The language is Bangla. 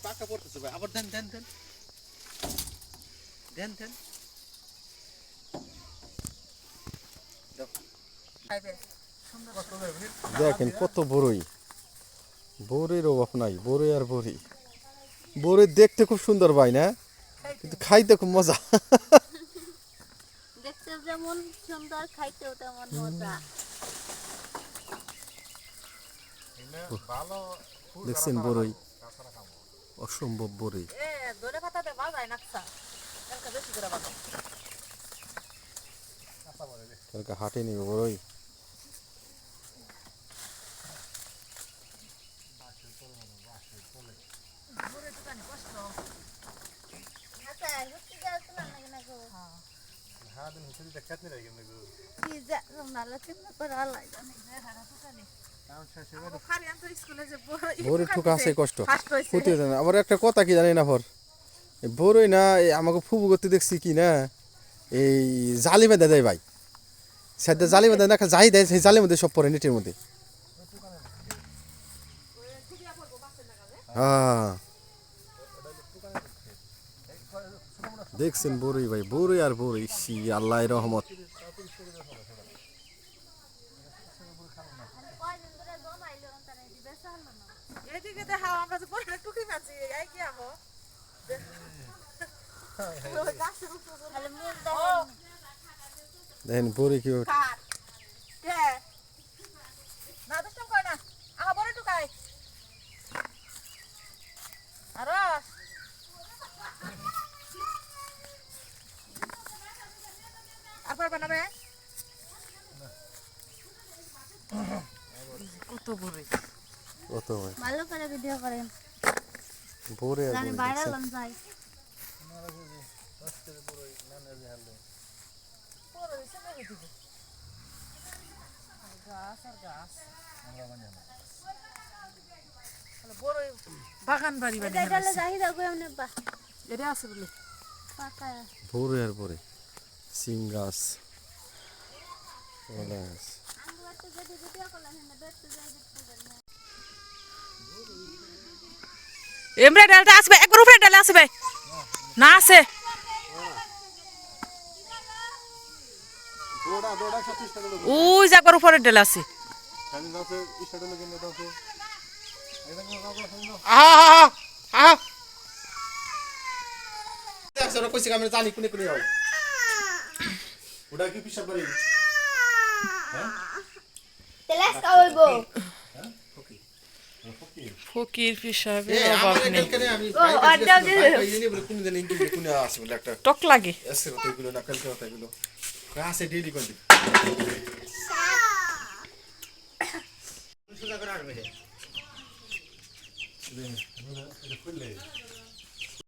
পাকা পড়তেছে ভাই, আবার দেন দেন দেন দেন দেন। দেখেন কত বড়ই, বড়ির অভাব নাই, বড়ি আর বড়ি। বড়ি দেখতে খুব সুন্দর ভাই না, কিন্তু খাইতে খুব মজা। দেখতে যেমন সুন্দর, খাইতেও তেমন মজা। দেখছেন বড়ই, অসম্ভব বড়ি। কালকে হাটে নিব বড়ই। বড়ি ঠুকা আছে কষ্ট, ফুটে যায় না। আবার একটা কথা কি জানি না ভর, বড়ই না আমাকে ফুবু করতে দেখছি কি না, এই জালি বেঁধে দেয় ভাই, সাথে জালি বেঁধে না যাই দেয়, সেই জালির মধ্যে সব পড়ে, নেটের মধ্যে। হ্যাঁ দেখছেন বড়ই ভাই, বড়ই আর বড়ই, সি আল্লাহ রহমত। দেখেন বড়ি কি কত ভাই, ভালো করে ভিডিও করেন, বড়ি আর জানি বড়ি ভাইরাল দেখছেন? হন যায়। বাগান বাড়ি এটা গেলে চাহিদা কই আমনে বা এটা আছে বলে পাকা। বড়ি আর বড়ি, সিং গাছ, কলা গাছ। আমরা তো যদি ভিডিও করলাম না দেখতে যাই দেখতে না। এমরা ডালটা আসবে, একবার উপরে ডালে আসবে না, আছে ওই যে একবার উপরে ডালে আছে। জানি কোনে কোনে হয় ওটা কি পিসাব করে তেলাস কাওলবো ফকির পিসাবে এ অভাব আমার নেই, কালকে আমি ও অর্ডার দিয়ে ইনি বলে কোন দিন ইনকি কোনে আছে বলে একটা টক লাগে। এসে কতগুলো না কালকে কতগুলো কাছে ডেলি কোন দিন সুজা করে আনবে রে খুললে